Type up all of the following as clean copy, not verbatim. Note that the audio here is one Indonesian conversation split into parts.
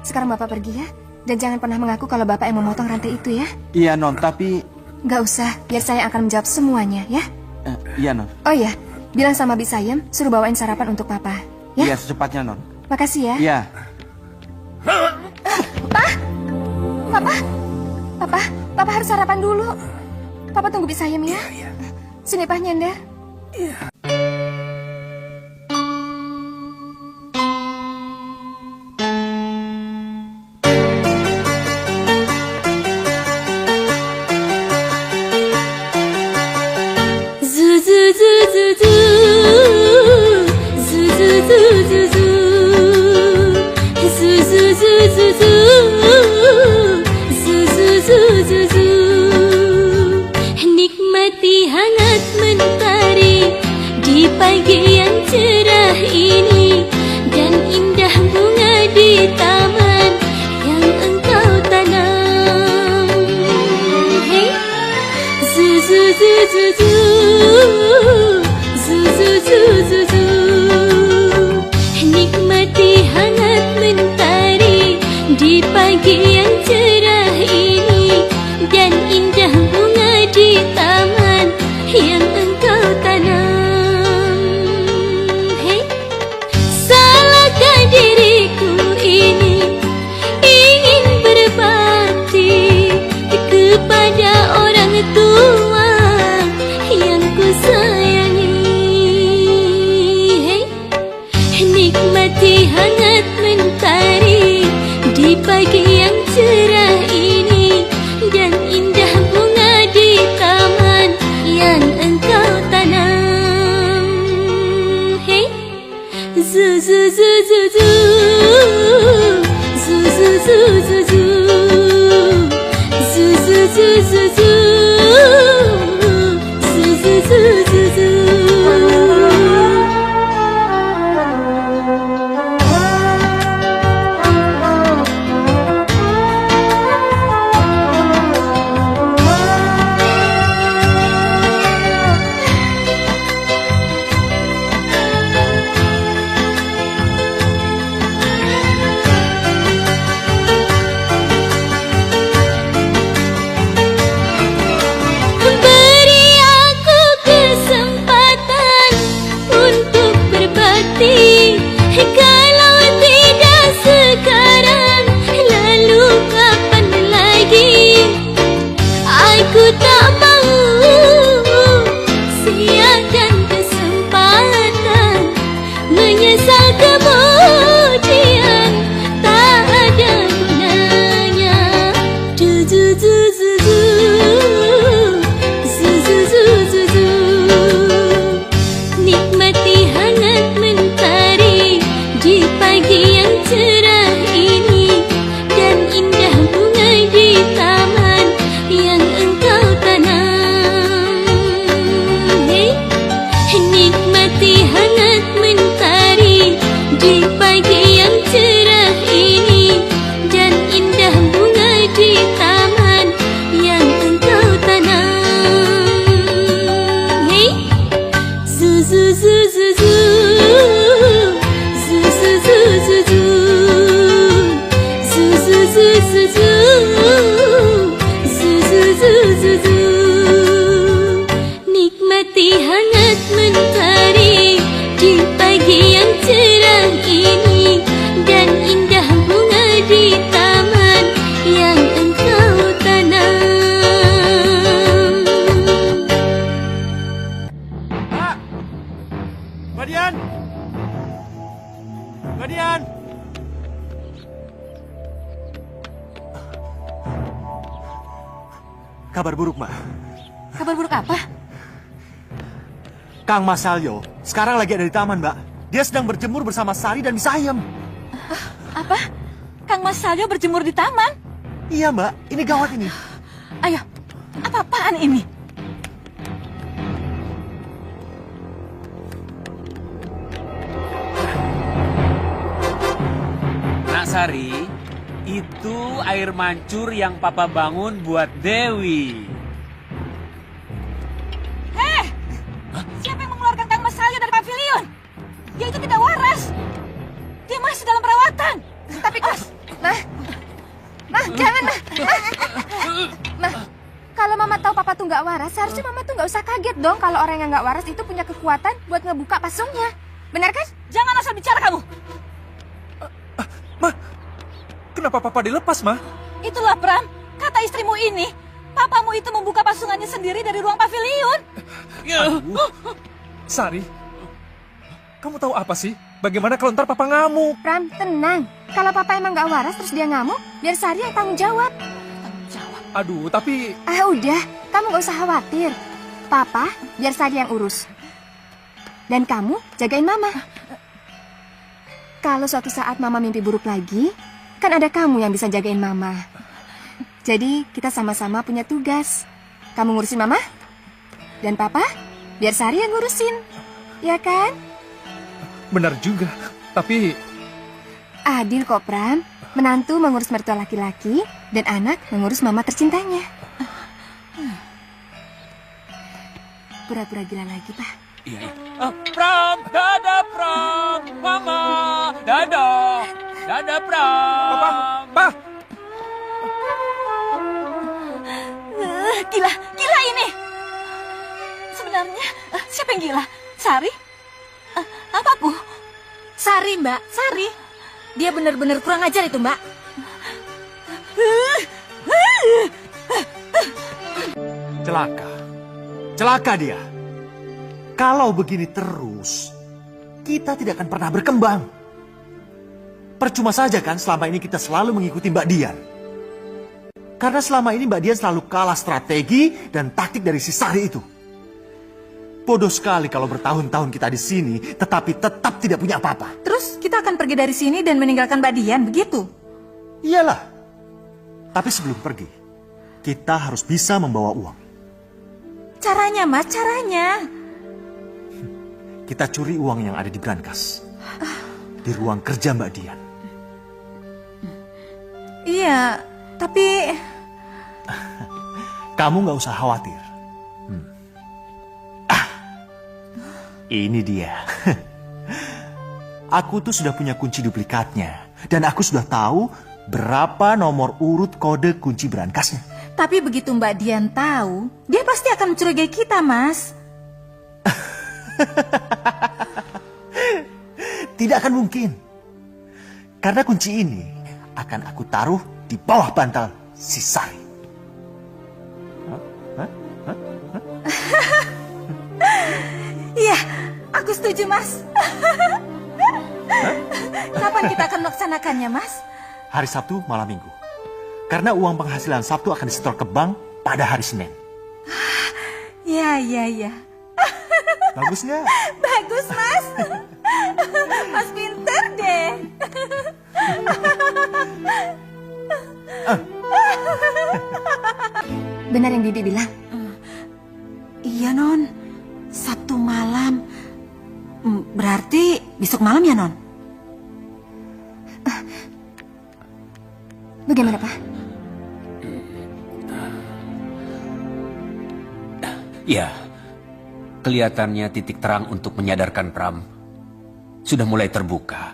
sekarang Bapak pergi ya. Dan jangan pernah mengaku kalau Bapak yang memotong rantai itu ya. Iya, Non, tapi... Nggak usah, biar saya akan menjawab semuanya ya. Iya, Non. Oh iya, bilang sama Bisayem, suruh bawain sarapan untuk Papa. Ya? Iya, secepatnya, Non. Makasih ya. Iya. Papa harus sarapan dulu. Papa tunggu Bisayem ya. Iya. Sini Pak Nyender. Iya. Nikmati hangat mentari di pagi yang cerah ini, dan indah bunga di taman yang engkau tanam. Hey, zu zu zu zu zu, zu zu zu zu zu. Nikmati hangat mentari di pagi yang cerah ini, dan indah bunga di taman yang engkau tanam. Hey, salahkah diriku ini ingin berbakti kepada orang tua yang ku sayangi? Hey, nikmati hangat mentari di pagi yang cerah ini, dan indah bunga di taman yang engkau tanam. Hey, zu zu zu zu zu, zu zu zu zu zu, zu zu zu zu zu, zu zu zu zu zu. Beri aku kesempatan untuk berbakti. Kalau tidak sekarang, lalu kapan lagi? Aku tak mau siakan kesempatan, menyesal kemudian tak ada gunanya. Du du du du du, zu zu zu zu zu. Nikmati hangat mentari di pagi yang cerah ini, dan indah bunga di taman yang engkau tanam. Hey, nikmati hangat mentari di pagi yang cerah ini, dan indah bunga di taman yang engkau tanam. Hey, zu zu zu zu zu, zu zu zu zu zu, zu zu zu zu zu, zu zu zu zu zu. Nikmati hangat mentari di pagi yang cerah ini, dan indah bunga di taman yang engkau tanam. Pak! Mbak Dian! Mbak Dian! Kabar buruk, Mbak. Kabar buruk apa? Kang Mas Salyo sekarang lagi ada di taman, Mbak. Dia sedang berjemur bersama Sari dan Bisayem. Apa? Kang Mas Salyo berjemur di taman? Iya, Mbak. Ini gawat ini. Ayo, apa-apaan ini? Nak Sari, itu air mancur yang Papa bangun buat Dewi. Siapa yang mengeluarkan Kang Mas Salyo dari pavilion? Dia itu tidak waras. Dia masih dalam perawatan. Tapi Kos, Mah, jangan, Mah. Mah, kalau Mama tahu Papa tuh nggak waras, seharusnya Mama tuh nggak usah kaget dong kalau orang yang nggak waras itu punya kekuatan buat ngebuka pasungnya. Benar kan? Jangan asal bicara kamu. Ma, kenapa Papa dilepas, Ma? Itulah Pram, kata istrimu ini. Papamu itu membuka pasungannya sendiri dari ruang pavilion. Sari, kamu tahu apa sih? Bagaimana kalau ntar Papa ngamuk? Pram, tenang. Kalau Papa emang nggak waras terus dia ngamuk, biar Sari yang tanggung jawab. Aduh, tapi... Udah, kamu nggak usah khawatir. Papa, biar Sari yang urus. Dan kamu jagain Mama. Kalau suatu saat Mama mimpi buruk lagi, kan ada kamu yang bisa jagain Mama. Jadi kita sama-sama punya tugas. Kamu ngurusin Mama, dan Papa, biar Sari yang ngurusin. Ya kan? Benar juga, tapi... Adil kok, Pram. Menantu mengurus mertua laki-laki, dan anak mengurus mama tercintanya. Pura-pura gila lagi, Pak. Iya. Pram, dadah Pram, Mama, dadah Pram. Papa! Gila ini. Sebenarnya siapa yang gila? Sari? Apaku? Sari, Mbak, Sari. Dia benar-benar kurang ajar itu, Mbak. Celaka dia. Kalau begini terus, kita tidak akan pernah berkembang. Percuma saja kan selama ini kita selalu mengikuti Mbak Dian. Karena selama ini Mbak Dian selalu kalah strategi dan taktik dari si Sari itu. Bodoh sekali kalau bertahun-tahun kita di sini, tetapi tetap tidak punya apa-apa. Terus kita akan pergi dari sini dan meninggalkan Mbak Dian, begitu? Iyalah. Tapi sebelum pergi, kita harus bisa membawa uang. Caranya, Mas, caranya. Kita curi uang yang ada di brankas. Di ruang kerja Mbak Dian. Iya, tapi... Kamu nggak usah khawatir. Ini dia. Aku tuh sudah punya kunci duplikatnya. Dan aku sudah tahu berapa nomor urut kode kunci brankasnya. Tapi begitu Mbak Dian tahu, dia pasti akan mencurigai kita, Mas. Tidak akan mungkin. Karena kunci ini akan aku taruh di bawah bantal si Sari. Iya, aku setuju, Mas. Kapan kita akan melaksanakannya, Mas? Hari Sabtu malam minggu. Karena uang penghasilan Sabtu akan disetor ke bank pada hari Senin. Iya. Bagus nggak? Bagus, Mas. Mas pinter deh. Benar yang Bibi bilang? Iya, Non. Sabtu malam. Berarti besok malam ya, Non? Bagaimana, Pak? Ya, kelihatannya titik terang untuk menyadarkan Pram sudah mulai terbuka.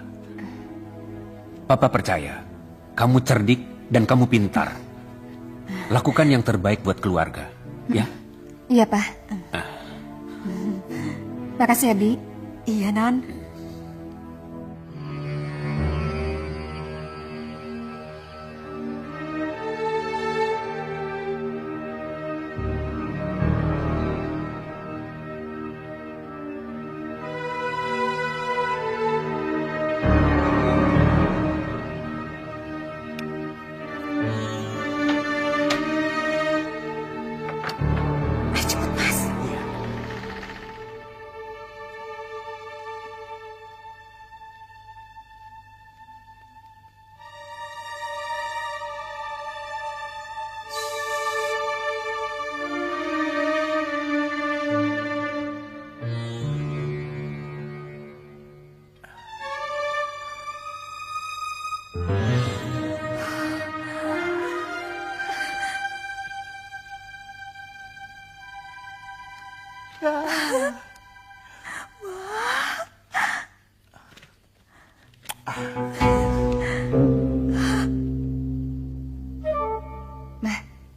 Papa percaya, kamu cerdik dan kamu pintar. Lakukan yang terbaik buat keluarga, ya? Iya, Pak. Makasih ya, Bi. Iya, Non. Cepet, Mas.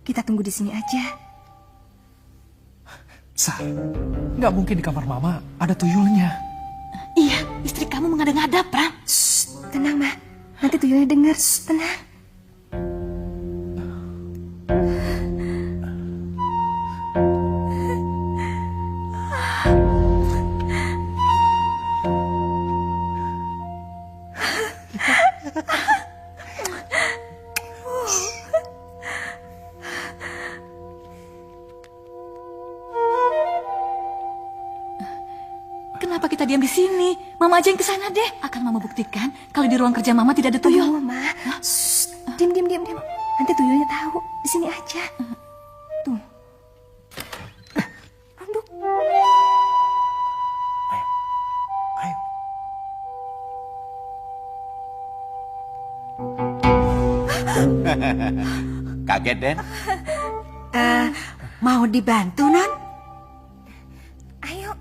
kita tunggu di sini aja. Sa, nggak mungkin di kamar Mama ada tuyulnya. Iya, istri kamu mengada-ngada, Pram. Shh, tenang, Ma. Nanti tuyulnya dengar. Shh, tenang. Kenapa kita diam di sini? Mama aja yang ke sana deh. Akan Mama buktikan kalau di ruang kerja Mama tidak ada tuyul. Oh, Ma. Shh, diam. Nanti tuyulnya tahu. Di sini aja. Tuh. Duduk. Ayo. Kaget, Den? Mau dibantu, Non? Ayo.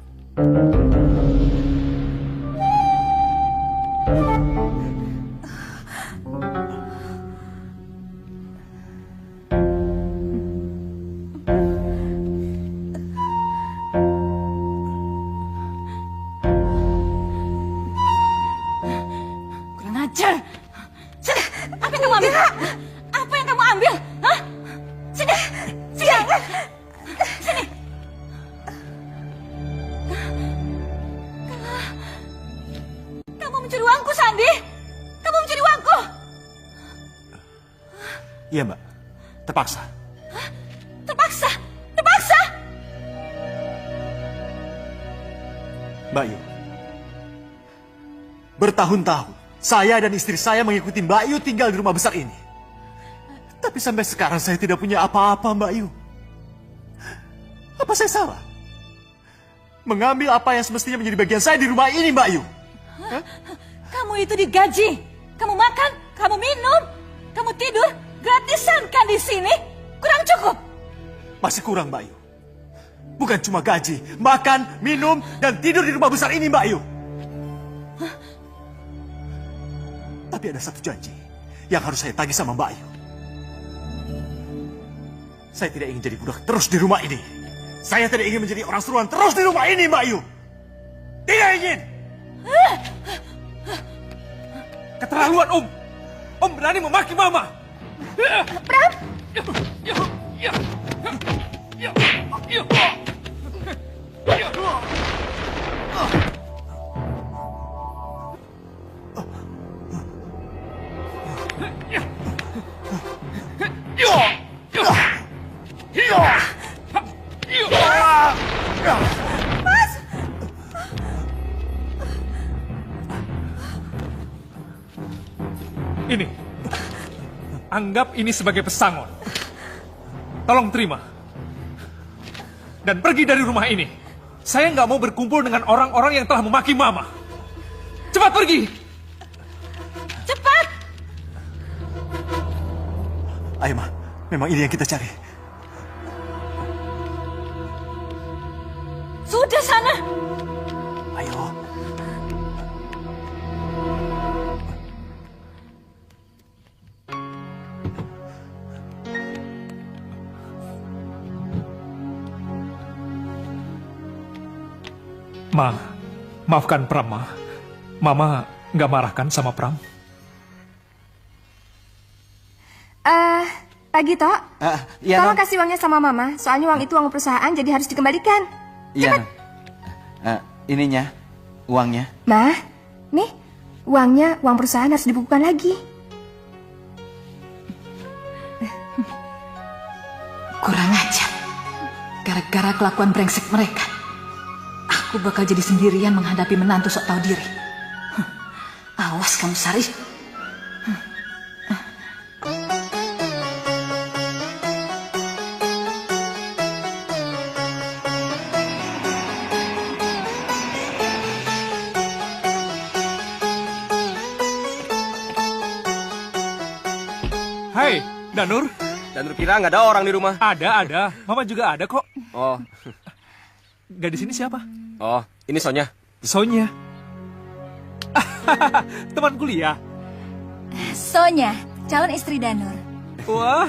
Kurang ajar. Sini, apa yang kamu ambil? Apa yang kamu ambil? Hah? Sini. Kamu mencuri uangku, Sandi. Kamu mencuri uangku. Iya, Mbak. Terpaksa. Terpaksa. Mbak Yu. Bertahun-tahun, saya dan istri saya mengikuti Mbak Yu tinggal di rumah besar ini. Tapi sampai sekarang saya tidak punya apa-apa, Mbak Yu. Apa saya salah? Mengambil apa yang semestinya menjadi bagian saya di rumah ini, Mbak Yu. Kamu itu digaji. Kamu makan, kamu minum, kamu tidur gratisan kan di sini? Kurang cukup. Masih kurang, Mbak Yu. Bukan cuma gaji, makan, minum, dan tidur di rumah besar ini, Mbak Yu. Tapi ada satu janji yang harus saya tagih sama Mbak Yu. Saya tidak ingin jadi budak terus di rumah ini. Saya tidak ingin menjadi orang suruhan terus di rumah ini, Mbak Yu. Tidak ingin. Keterlaluan, Om. Om berani memaki Mama. Pram. Ini. Anggap ini sebagai pesangon. Tolong terima. Dan pergi dari rumah ini. Saya nggak mau berkumpul dengan orang-orang yang telah memaki Mama. Cepat pergi! Cepat! Ayo, Ma. Memang ini yang kita cari. Sudah sana. Ayo. Ma, maafkan Pram, Ma. Mama nggak marahkan sama Pram? Pagi, Tok. Iya, Tolong Non. kasih uangnya sama Mama. Soalnya uang itu uang perusahaan, jadi harus dikembalikan. Iya, Non. Ininya, uangnya. Ma, nih, uangnya, uang perusahaan harus dibukukan lagi. Kurang ajar. Gara-gara kelakuan brengsek mereka, aku bakal jadi sendirian menghadapi menantu sok tahu diri. Awas kamu, Sari. Hai, Danur. Dan lu kira nggak ada orang di rumah? Ada. Mama juga ada kok. Oh, Gak di sini siapa? oh, ini Sonya. Sonya. Teman kuliah. Sonya, calon istri Danur. Wah.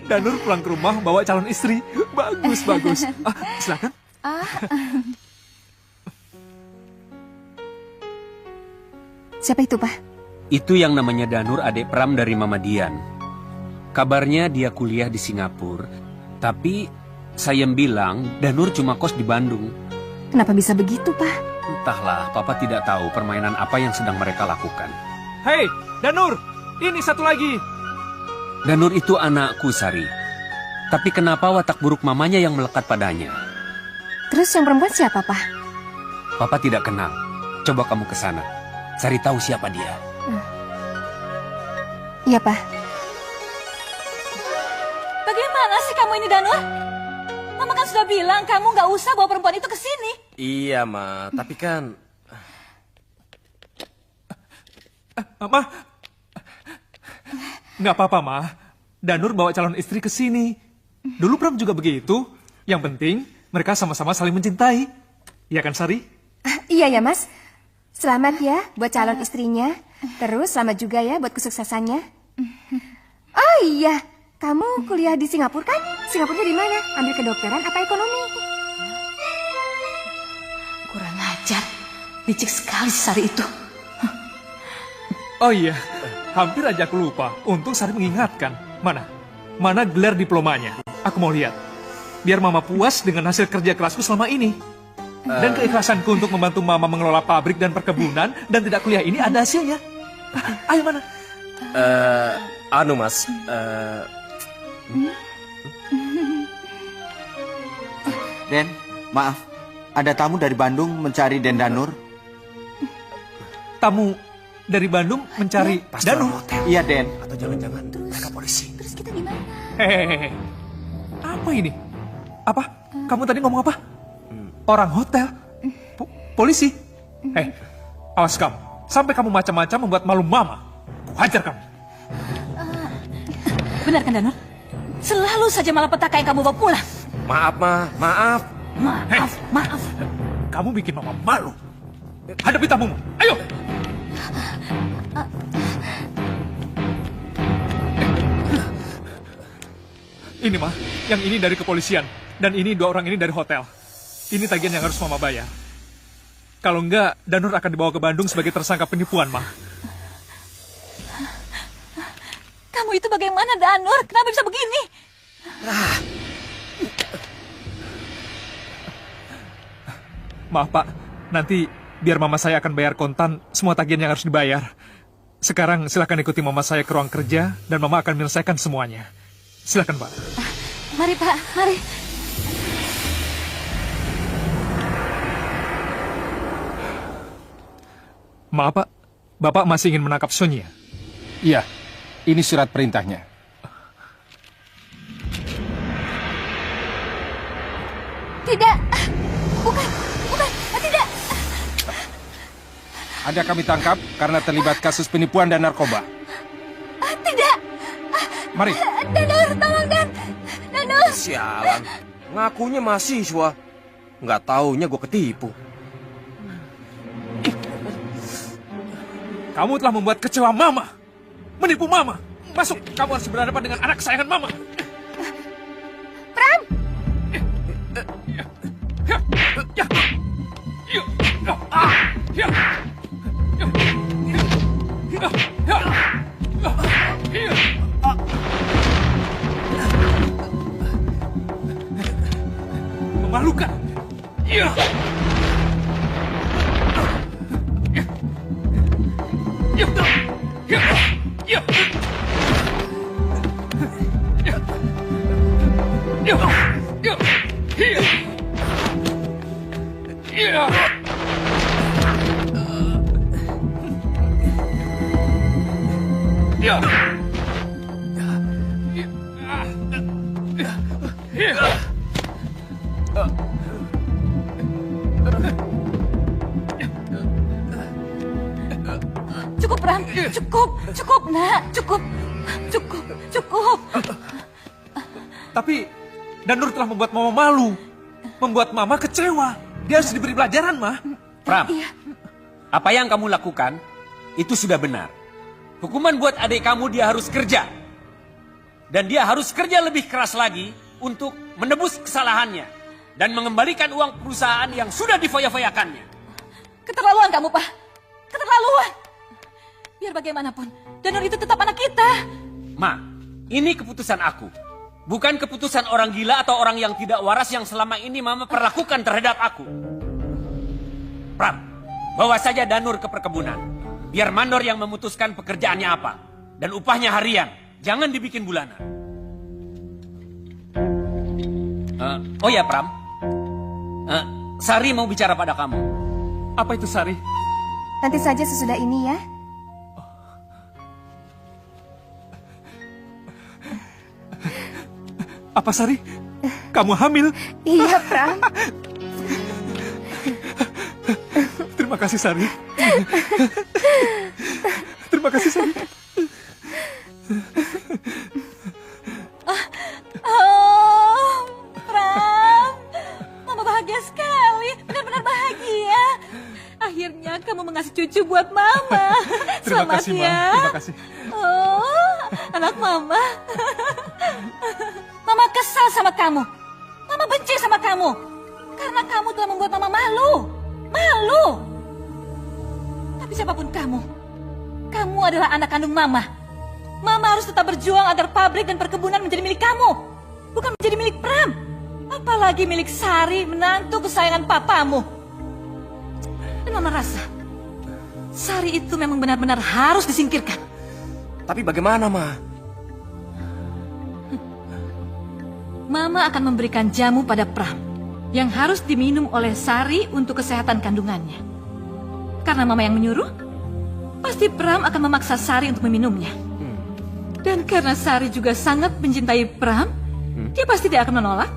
Danur pulang ke rumah bawa calon istri. Bagus, bagus. Silakan. Siapa itu, Pak? Itu yang namanya Danur, adik Pram dari Mama Dian. Kabarnya dia kuliah di Singapura, tapi saya bilang Danur cuma kos di Bandung. Kenapa bisa begitu, Pak? Entahlah, Papa tidak tahu permainan apa yang sedang mereka lakukan. Hei, Danur, ini satu lagi. Danur itu anakku, Sari. Tapi kenapa watak buruk mamanya yang melekat padanya? Terus yang perempuan siapa, Pak? Papa tidak kenal. Coba kamu ke sana. Cari tahu siapa dia. Iya, Pak. Bagaimana sih kamu ini, Danur? Mama kan sudah bilang kamu nggak usah bawa perempuan itu ke sini. Iya, Ma. Tapi kan... Ma, nggak apa-apa, Ma. Danur bawa calon istri ke sini. Dulu Pram juga begitu. Yang penting, mereka sama-sama saling mencintai. Iya kan, Sari? Iya ya, Mas. Selamat ya buat calon istrinya. Terus selamat juga ya buat kesuksesannya. Oh iya, kamu kuliah di Singapura kan? Singapurnya di mana? Ambil kedokteran apa ekonomi? Kurang ajar. Licik sekali si Sari itu. Oh iya, hampir aja aku lupa. Untung Sari mengingatkan. Mana gelar diplomanya? Aku mau lihat. Biar Mama puas dengan hasil kerja kerasku selama ini. Dan keikhlasanku untuk membantu Mama mengelola pabrik dan perkebunan dan tidak kuliah ini ada hasilnya. Ayo mana? Anu, Mas. Den, maaf. Ada tamu dari Bandung mencari Den Danur. Tamu dari Bandung mencari Danur. Iya, Den. Atau jangan-jangan mereka polisi. Terus kita gimana? Hehehe. Apa ini? Apa? Kamu tadi ngomong apa? Orang hotel? Polisi? Awas kamu. Sampai kamu macam-macam membuat malu Mama. Ku hajar kamu. Benar kan, Danur? Selalu saja malapetaka yang kamu bawa pulang. Maaf, Ma. Maaf. Maaf. Kamu bikin Mama malu. Hadapi tamumu. Ayo. Ini, Ma. Yang ini dari kepolisian. Dan ini 2 orang ini dari hotel. Ini tagihan yang harus Mama bayar. Kalau enggak, Danur akan dibawa ke Bandung sebagai tersangka penipuan, Ma. Kamu itu bagaimana, Danur? Kenapa bisa begini? Maaf, Pak. Nanti biar Mama saya akan bayar kontan semua tagihan yang harus dibayar. Sekarang silakan ikuti Mama saya ke ruang kerja dan Mama akan menyelesaikan semuanya. Silakan, Pak. Mari, Pak. Mari. Maaf, Pak. Bapak masih ingin menangkap Sonia? Iya, ini surat perintahnya. Tidak. Bukan. Tidak. Ada kami tangkap karena terlibat kasus penipuan dan narkoba. Tidak. Mari. Danur, tolong, Danur. Sialan. Ngakunya mahasiswa. Nggak taunya gue ketipu. Kamu telah membuat kecewa Mama. Menipu Mama. Masuk, kamu harus berhadapan dengan anak kesayangan Mama. Pram. Memalukan. Cukup, Pram. Cukup, nak. Cukup. Tapi Danur telah membuat Mama malu. Membuat Mama kecewa. Dia harus diberi pelajaran, Ma. Pram, apa yang kamu lakukan itu sudah benar. Hukuman buat adik kamu dia harus kerja. Dan dia harus kerja lebih keras lagi untuk menebus kesalahannya. Dan mengembalikan uang perusahaan yang sudah difoya-foyakannya. Keterlaluan kamu, Pak. Keterlaluan. Biar bagaimanapun, Danur itu tetap anak kita. Ma, ini keputusan aku. Bukan keputusan orang gila atau orang yang tidak waras yang selama ini Mama perlakukan terhadap aku. Pram, bawa saja Danur ke perkebunan. Biar Mandor yang memutuskan pekerjaannya apa. Dan upahnya harian. Jangan dibikin bulanan. Oh ya, Pram. Sari mau bicara pada kamu. Apa itu, Sari? Nanti saja sesudah ini ya. Apa, Sari? Kamu hamil? Iya, Pram. Terima kasih, Sari. Terima kasih, Sari. Pram, Mama bahagia sekali, benar-benar bahagia. Akhirnya kamu mengasih cucu buat Mama. Terima Selamat kasih, Ma. ya. Terima kasih. Oh, anak Mama. Mama kesal sama kamu. Mama benci sama kamu. Karena kamu telah membuat Mama malu. Malu. Tapi siapapun kamu adalah anak kandung Mama. Mama harus tetap berjuang agar pabrik dan perkebunan menjadi milik kamu. Bukan menjadi milik Pram. Apalagi milik Sari, menantu kesayangan papamu. Dan Mama rasa, Sari itu memang benar-benar harus disingkirkan. Tapi bagaimana, Ma? Mama akan memberikan jamu pada Pram yang harus diminum oleh Sari untuk kesehatan kandungannya. Karena Mama yang menyuruh, pasti Pram akan memaksa Sari untuk meminumnya. Dan karena Sari juga sangat mencintai Pram, dia pasti tidak akan menolak.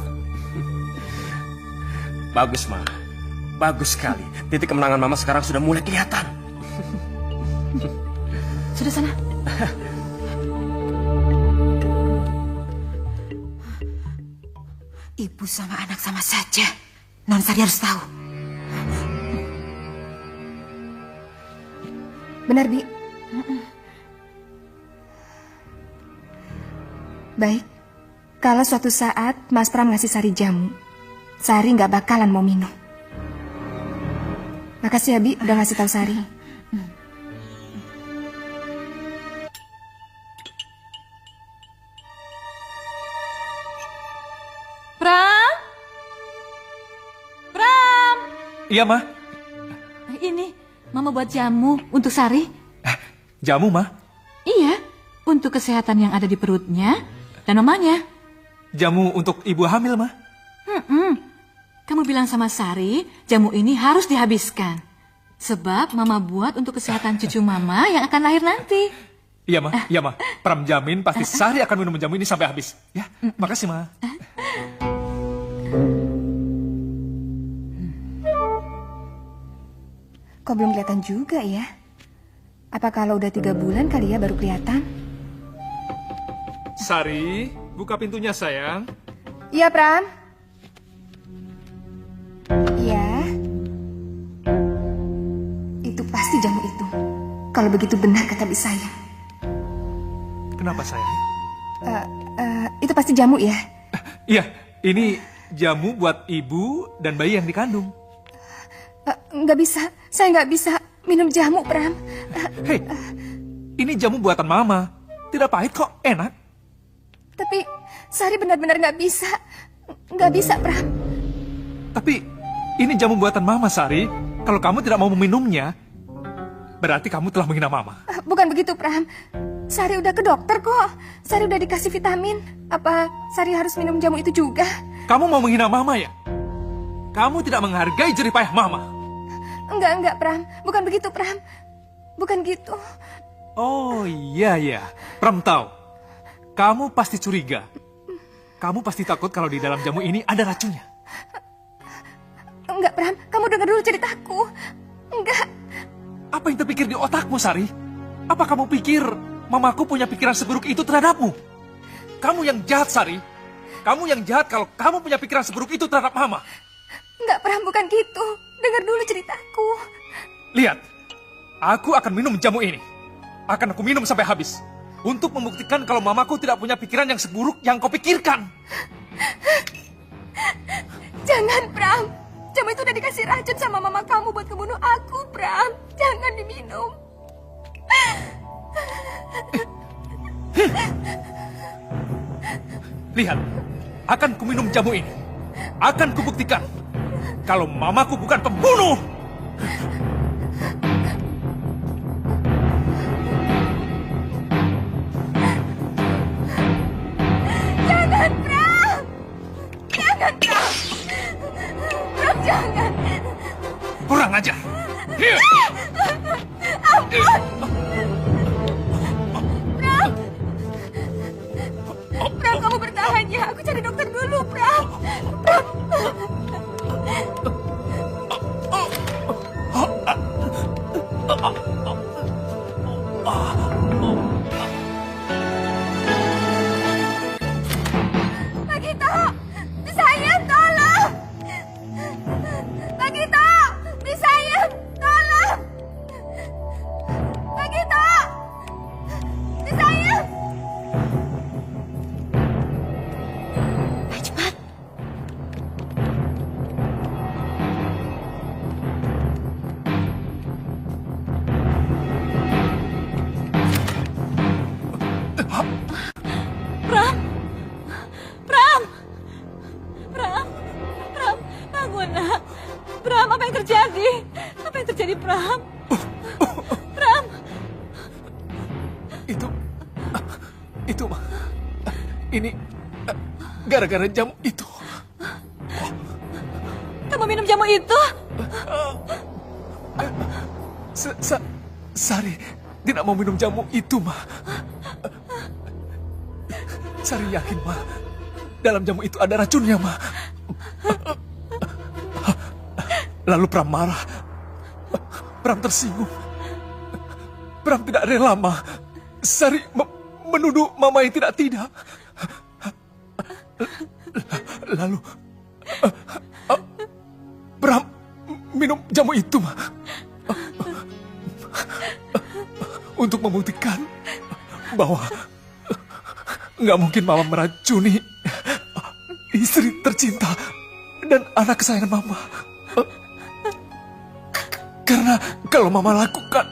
Bagus, Ma. Bagus sekali. Titik kemenangan Mama sekarang sudah mulai kelihatan. Sudah sana. Ibu sama anak sama saja. Non Sari harus tahu. Benar, Bi. Baik, kalau suatu saat Mas Pram ngasih Sari jamu, Sari nggak bakalan mau minum. Makasih ya, Bi, udah ngasih tahu Sari. Pram? Pram? Iya, Ma. Ini, Mama buat jamu untuk Sari. Jamu, Ma? Iya, untuk kesehatan yang ada di perutnya dan mamanya. Jamu untuk ibu hamil, Ma? Kamu bilang sama Sari, jamu ini harus dihabiskan. Sebab Mama buat untuk kesehatan cucu Mama yang akan lahir nanti. Iya, Ma. Iya, Ma. Pram jamin pasti Sari akan minum jamu ini sampai habis. Ya, makasih, Ma. Kok belum kelihatan juga ya? Apa kalau udah 3 bulan kali ya baru kelihatan? Sari, buka pintunya, sayang. Iya, Pram. Iya. Itu pasti jamu itu. Kalau begitu benar kata Bi saya. Kenapa, sayang? Itu pasti jamu ya? Iya, ini jamu buat ibu dan bayi yang dikandung. Nggak bisa, saya nggak bisa minum jamu, Pram. Hei, ini jamu buatan Mama. Tidak pahit kok, enak. Tapi Sari benar-benar nggak bisa. Nggak bisa, Pram. Tapi ini jamu buatan Mama, Sari. Kalau kamu tidak mau meminumnya, berarti kamu telah menghina Mama. Bukan begitu, Pram. Sari udah ke dokter kok. Sari udah dikasih vitamin. Apa Sari harus minum jamu itu juga? Kamu mau menghina Mama ya? Kamu tidak menghargai jerih payah Mama. Enggak, Pram. Bukan begitu, Pram. Bukan gitu. Oh iya. Pram tahu. Kamu pasti curiga. Kamu pasti takut kalau di dalam jamu ini ada racunnya. Enggak, Pram. Kamu dengar dulu ceritaku. Enggak. Apa yang terpikir di otakmu, Sari? Apa kamu pikir Mamaku punya pikiran seburuk itu terhadapmu? Kamu yang jahat, Sari. Kamu yang jahat kalau kamu punya pikiran seburuk itu terhadap Mama. Enggak, Pram. Bukan gitu. Dengar dulu ceritaku. Lihat. Aku akan minum jamu ini. Akan aku minum sampai habis. untuk membuktikan kalau mamaku tidak punya pikiran yang seburuk yang kau pikirkan. Jangan, Pram. Jamu itu udah dikasih racun sama mama kamu buat ngebunuh aku, Pram. Jangan diminum. Lihat, akan kuminum jamu ini. Akan kubuktikan kalau mamaku bukan pembunuh. Jangan, Pram. Jangan, Pram. Pram, jangan. Kurang ajar. Here. Ampun. Pram. Pram, kamu bertahan ya. Aku cari dokter dulu, Pram. Pram. Nagita, Bisayang, tolong. Nagita, Bisayang, tolong. Nagita, Bisayang. Ayo cepat. Pram! Pram! Pram! Pram! Bangun, nak. Pram, apa yang terjadi? Apa yang terjadi, Pram? Pram! Itu, ini gara-gara jamu itu. Kamu minum jamu itu? Sari tidak mau minum jamu itu, Ma. Sari yakin, Ma. Dalam jamu itu ada racunnya, Ma. Lalu Pram marah. Pram tersinggung. Pram tidak rela, Ma. Sari menuduh Mama yang tidak. Lalu Pram minum jamu itu, Ma. Untuk membuktikan bahwa nggak mungkin Mama meracuni istri tercinta dan anak kesayangan Mama. Karena kalau Mama lakukan,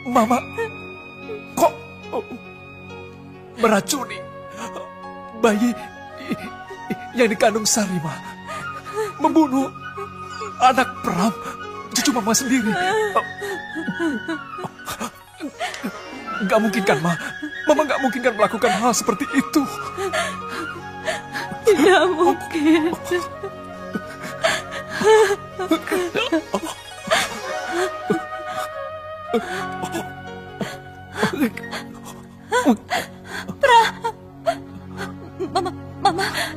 Mama kok meracuni bayi yang dikandung Sari, Ma. Membunuh anak Pram, cucu Mama sendiri. Gak mungkin kan, Ma? Mama gak mungkin kan melakukan hal seperti itu. Tidak mungkin.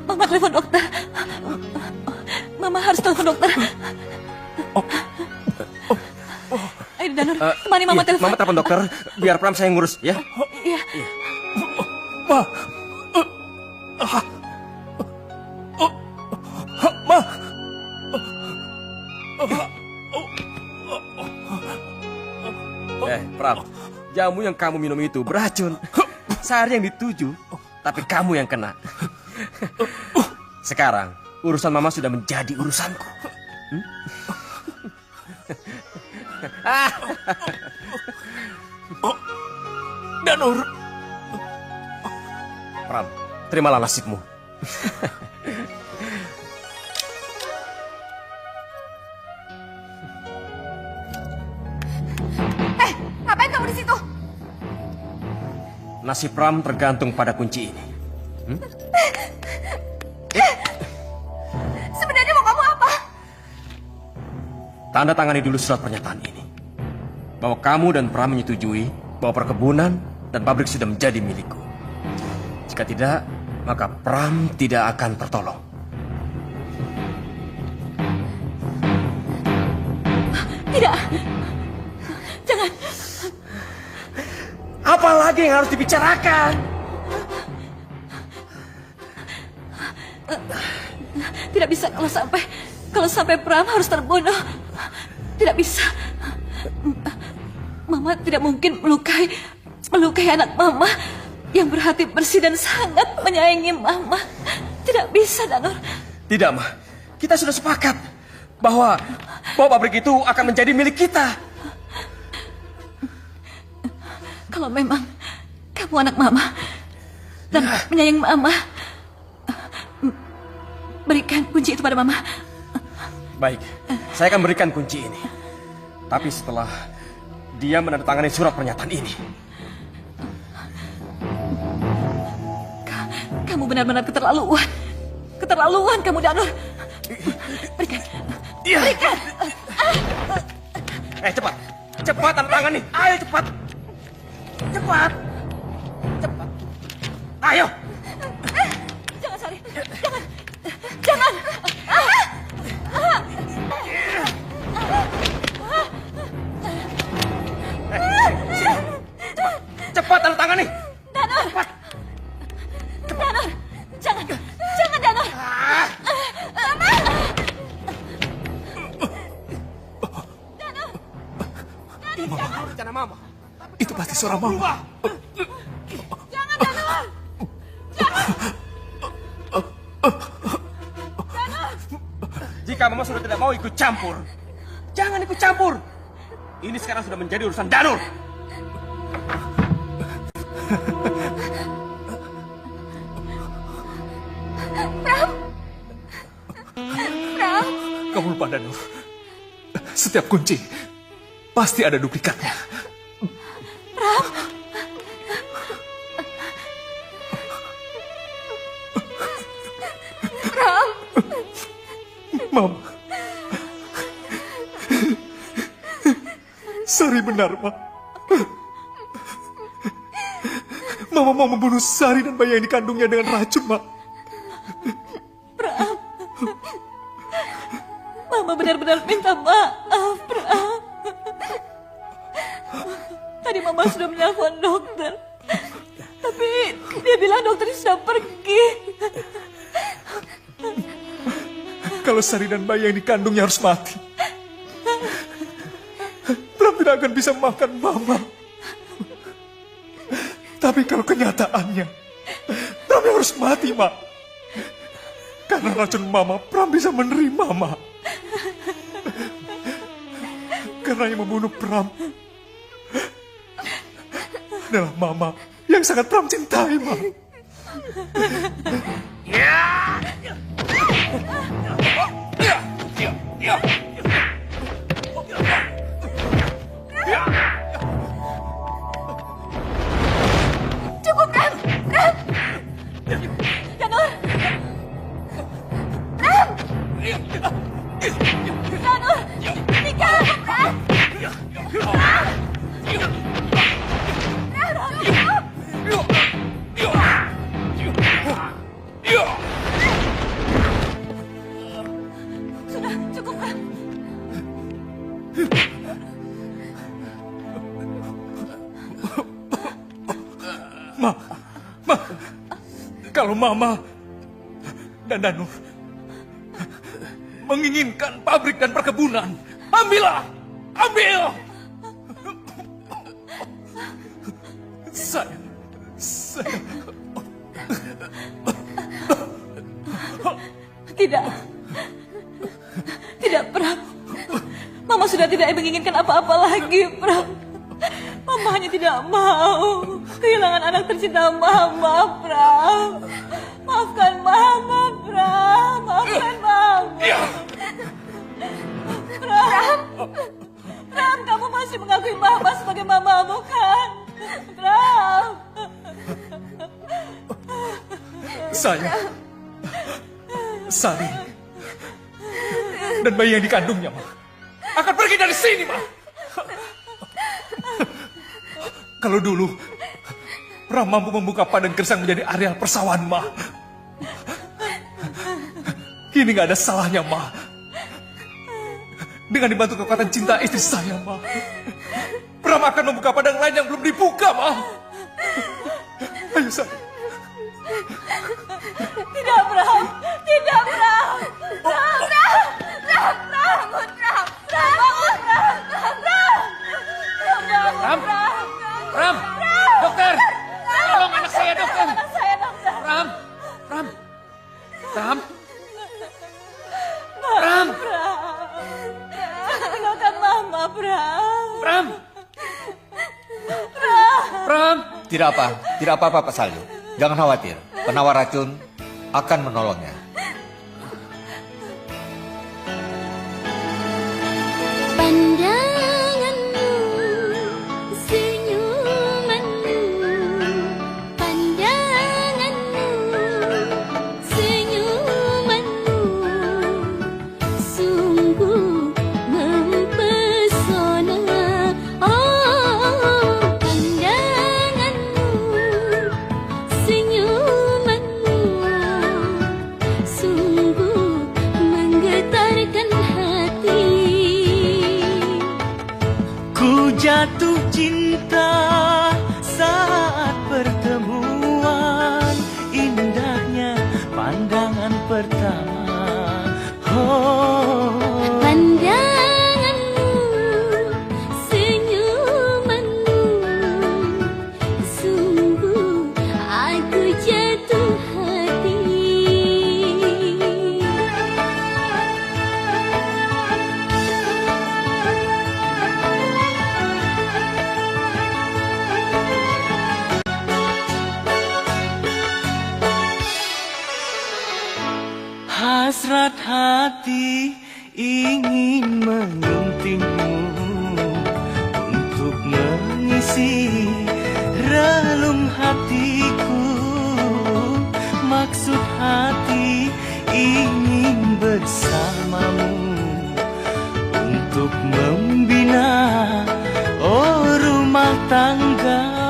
Mama telepon dokter. Mama harus telepon dokter. Ayo, Danur, temani Mama telepon. Mama telepon dokter, biar Pram saya ngurus, ya. Iya. Ma. Ma. Pram, jamu yang kamu minum itu beracun. Sari yang dituju, tapi kamu yang kena. Sekarang, urusan Mama sudah menjadi urusanku. Danur. Pram, terimalah nasibmu. Ngapain kamu di situ? Nasib Pram tergantung pada kunci ini. Sebenarnya mau kamu apa? Tanda tangani dulu surat pernyataan ini. Bahwa kamu dan Pram menyetujui bahwa perkebunan dan pabrik sudah menjadi milikku. Jika tidak, maka Pram tidak akan tertolong. Tidak. Jangan. Apalagi yang harus dibicarakan? Tidak bisa kalau sampai Pram harus terbunuh. Tidak bisa. Mama tidak mungkin melukai anak Mama yang berhati bersih dan sangat menyayangi Mama. Tidak bisa, Danur. Tidak, Ma. Kita sudah sepakat bahwa pabrik itu akan menjadi milik kita. Kalau memang kamu anak Mama dan menyayangi Mama, berikan kunci itu pada Mama. Baik, saya akan berikan kunci ini. Tapi setelah dia menandatangani surat pernyataan ini. Kamu benar-benar keterlaluan. Keterlaluan kamu, Danur. Berikan. Berikan. Cepat. Cepat tandatangani. Ayo cepat. Cepat. Cepat. Ayo. Jangan, Sari. Jangan. Jangan. Cepat tandatangani. Danur. Cepat. Danur. Jangan. Jangan, Danur. Ini rencana Mama. Itu pasti suara Mama. Jangan, Danur. Jangan. Jika Mama sudah tidak mau ikut campur, jangan ikut campur. Ini sekarang sudah menjadi urusan Danur. Pram. Kamu lupa, Danur. Setiap kunci pasti ada duplikatnya. Mama. Sari benar, Ma. Mama mau membunuh Sari dan bayi yang dikandungnya dengan racun, Ma. Pram. Mama benar-benar minta maaf, Pram. Tadi Mama sudah menelpon dokter. Tapi dia bilang dokter sudah pergi. Kalau Sari dan bayi yang dikandungnya harus mati, Pram tidak akan bisa makan Mama. Tapi kalau kenyataannya, Pram yang harus mati, Ma. Karena racun Mama, Pram bisa menerima, Ma. Karena yang membunuh Pram adalah Mama yang sangat Pram cintai, Ma. Cukup, Pram. Pram. Danur. Pram. Danur. Tinggal aku, Pram. Pram. Sudah, cukup, Pram. Ma, kalau Mama dan Danur menginginkan pabrik dan perkebunan, ambillah, ambil. Saya. Tidak. Tidak, Pram. Mama sudah tidak menginginkan apa-apa lagi, Pram. Mama hanya tidak mau kehilangan anak tercinta Mama, Pram. Maafkan Mama, Pram. Maafkan Mama. Pram. Pram, kamu masih mengakui Mama sebagai mamamu, kan? Pram. Saya, Sari, dan bayi yang dikandungnya, Ma, akan pergi dari sini, Ma. Kalau dulu Pram mampu membuka padang gersang menjadi areal persawahan, Ma, kini gak ada salahnya, Ma, dengan dibantu kekuatan cinta istri saya, Ma. Pram akan membuka padang lain yang belum dibuka, Ma. Ayo, Sari. Tidak, Pram. Tidak, Pram. Pram, Pram. Pram, Pram. Bangun, Pram. Pram, bangun, Pram. Pram. Pram, bangun. Tidak apa-apa Pak Salju. Jangan khawatir, penawar racun akan menolongnya. Pandanganmu, senyumanmu, pandanganmu, senyumanmu, sungguh mempesona. Oh, pandanganmu, senyumanmu, sungguh menggetarkan hati. Ku jatuh cinta saat pertemuan, indahnya pandangan pertama. Oh, Pandanganmu, senyumanmu, sungguh aku jatuh hati. hasrat hati ingin menyuntingmu untuk mengisi relung hatiku. Maksud hati ingin bersamamu untuk membina rumah tangga.